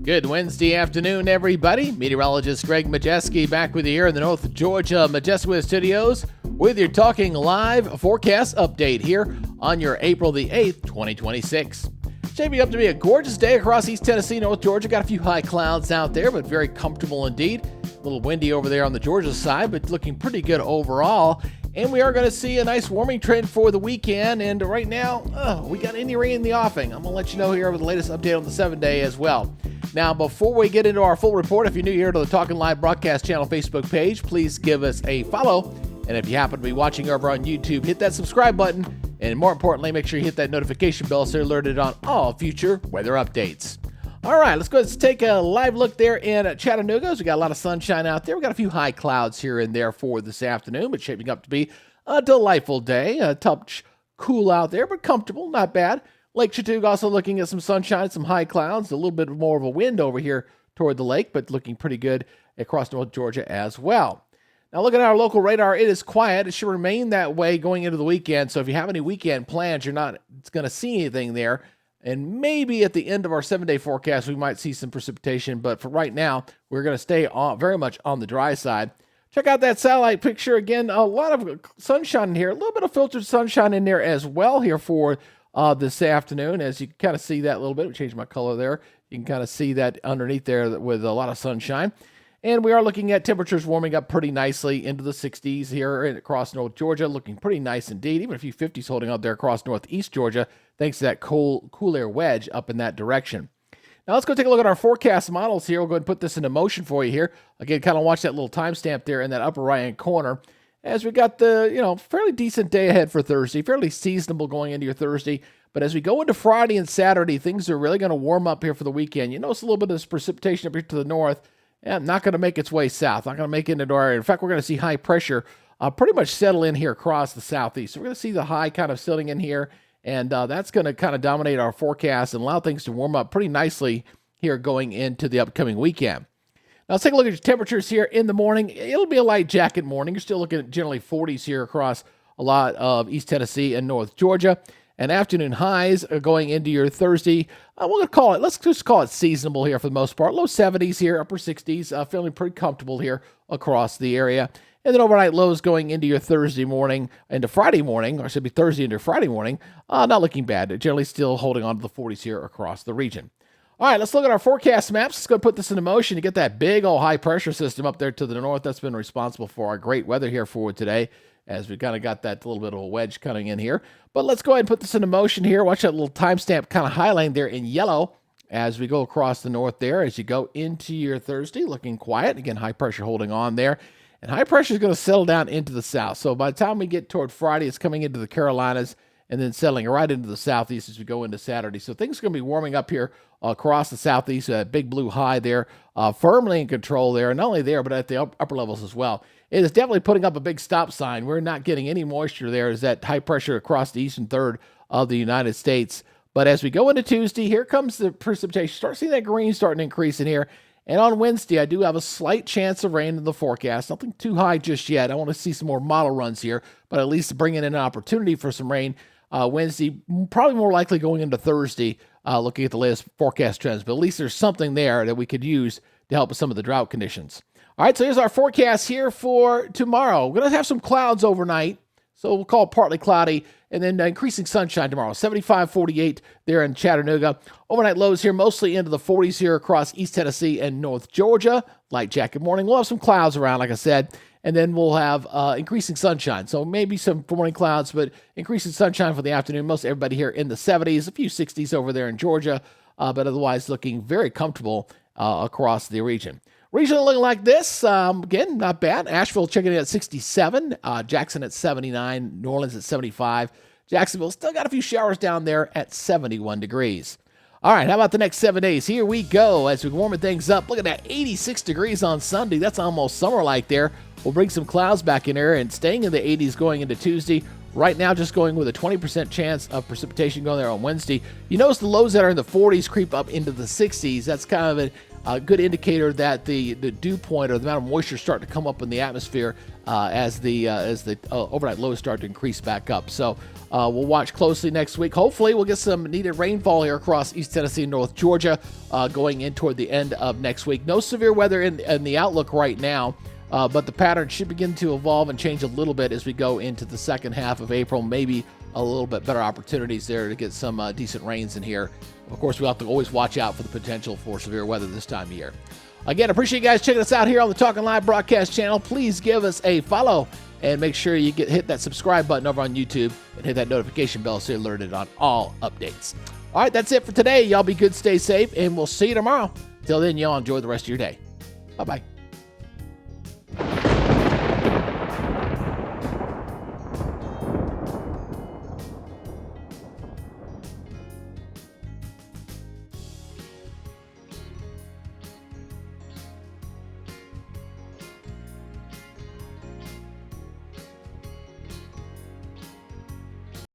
Good Wednesday afternoon, everybody. Meteorologist Greg Majewski back with you here in the North Georgia Majestic Studios with your Talking Live Forecast update here on your April the 8th, 2026. Shaping up to be a gorgeous day across East Tennessee, North Georgia. Got a few high clouds out there, but very comfortable indeed. A little windy over there on the Georgia side, but looking pretty good overall. And we are going to see a nice warming trend for the weekend. And right now, we got any rain in the offing. I'm going to let you know here with the latest update on the 7-day as well. Now, before we get into our full report, if you're new here to the Talkin Live Broadcast channel Facebook page, please give us a follow. And if you happen to be watching over on YouTube, hit that subscribe button. And more importantly, make sure you hit that notification bell so you're alerted on all future weather updates. All right, let's go ahead and take a live look there in Chattanooga. We got a lot of sunshine out there. We got a few high clouds here and there for this afternoon, but shaping up to be a delightful day. A touch cool out there, but comfortable, not bad. Lake Chattooga also looking at some sunshine, some high clouds, a little bit more of a wind over here toward the lake, but looking pretty good across North Georgia as well. Now, looking at our local radar, it is quiet. It should remain that way going into the weekend. So if you have any weekend plans, you're not going to see anything there. And maybe at the end of our 7-day forecast, we might see some precipitation. But for right now, we're going to stay very much on the dry side. Check out that satellite picture. Again, a lot of sunshine in here. A little bit of filtered sunshine in there as well here for this afternoon. As you can kind of see that a little bit. We changed my color there. You can kind of see that underneath there with a lot of sunshine. And we are looking at temperatures warming up pretty nicely into the 60s here across North Georgia, looking pretty nice indeed. Even a few 50s holding out there across Northeast Georgia, thanks to that cool air wedge up in that direction. Now let's go take a look at our forecast models here. We'll go ahead and put this into motion for you here. Again, kind of watch that little timestamp there in that upper right-hand corner. As we got the, fairly decent day ahead for Thursday, fairly seasonable going into your Thursday. But as we go into Friday and Saturday, things are really going to warm up here for the weekend. You notice a little bit of this precipitation up here to the north. And not going to make its way south, not going to make it into our area. In fact, we're going to see high pressure pretty much settle in here across the southeast. So we're going to see the high kind of settling in here, and that's going to kind of dominate our forecast and allow things to warm up pretty nicely here going into the upcoming weekend. Now, let's take a look at your temperatures here in the morning. It'll be a light jacket morning. You're still looking at generally 40s here across a lot of East Tennessee and North Georgia. And afternoon highs are going into your Thursday. Let's just call it seasonable here for the most part. Low 70s here, upper 60s, feeling pretty comfortable here across the area. And then overnight lows going into your Thursday morning, into Friday morning, or should be Thursday into Friday morning. Not looking bad. Generally still holding on to the 40s here across the region. All right, let's look at our forecast maps. Let's go put this into motion to get that big old high pressure system up there to the north. That's been responsible for our great weather here for today, as we kind of got that little bit of a wedge coming in here. But let's go ahead and put this into motion here. Watch that little timestamp kind of highlighting there in yellow as we go across the north there. As you go into your Thursday, looking quiet. Again, high pressure holding on there. And high pressure is going to settle down into the south. So by the time we get toward Friday, it's coming into the Carolinas and then settling right into the southeast as we go into Saturday. So things are going to be warming up here across the southeast. That big blue high there, firmly in control there. Not only there, but at the upper levels as well. It is definitely putting up a big stop sign. We're not getting any moisture there as that high pressure across the eastern third of the United States. But as we go into Tuesday, here comes the precipitation. Start seeing that green starting to increase in here. And on Wednesday, I do have a slight chance of rain in the forecast. Nothing too high just yet. I want to see some more model runs here, but at least bringing in an opportunity for some rain. Wednesday, probably more likely going into Thursday, looking at the latest forecast trends. But at least there's something there that we could use to help with some of the drought conditions. All right, so here's our forecast here for tomorrow. We're going to have some clouds overnight, so we'll call it partly cloudy, and then increasing sunshine tomorrow. 75, 48 there in Chattanooga. Overnight lows here mostly into the 40s here across East Tennessee and North Georgia. Light jacket morning. We'll have some clouds around, like I said, and then we'll have increasing sunshine. So maybe some morning clouds, but increasing sunshine for the afternoon. Most everybody here in the 70s, a few 60s over there in Georgia, but otherwise looking very comfortable across the region. Region looking like this. Again, not bad. Asheville checking in at 67. Jackson at 79. New Orleans at 75. Jacksonville still got a few showers down there at 71 degrees. All right, how about the next 7 days? Here we go as we're warming things up. Look at that, 86 degrees on Sunday. That's almost summer-like there. We'll bring some clouds back in there and staying in the 80s going into Tuesday. Right now, just going with a 20% chance of precipitation going there on Wednesday. You notice the lows that are in the 40s creep up into the 60s. That's kind of a good indicator that the dew point or the amount of moisture starting to come up in the atmosphere as the overnight lows start to increase back up. So We'll watch closely next week. Hopefully, we'll get some needed rainfall here across East Tennessee and North Georgia going in toward the end of next week. No severe weather in the outlook right now, but the pattern should begin to evolve and change a little bit as we go into the second half of April. Maybe a little bit better opportunities there to get some decent rains in here. Of course, we'll have to always watch out for the potential for severe weather this time of year. Again, appreciate you guys checking us out here on the Talkin Live Broadcast channel. Please give us a follow and make sure you hit that subscribe button over on YouTube and hit that notification bell so you're alerted on all updates. All right, that's it for today. Y'all be good, stay safe, and we'll see you tomorrow. Till then, y'all enjoy the rest of your day. Bye-bye.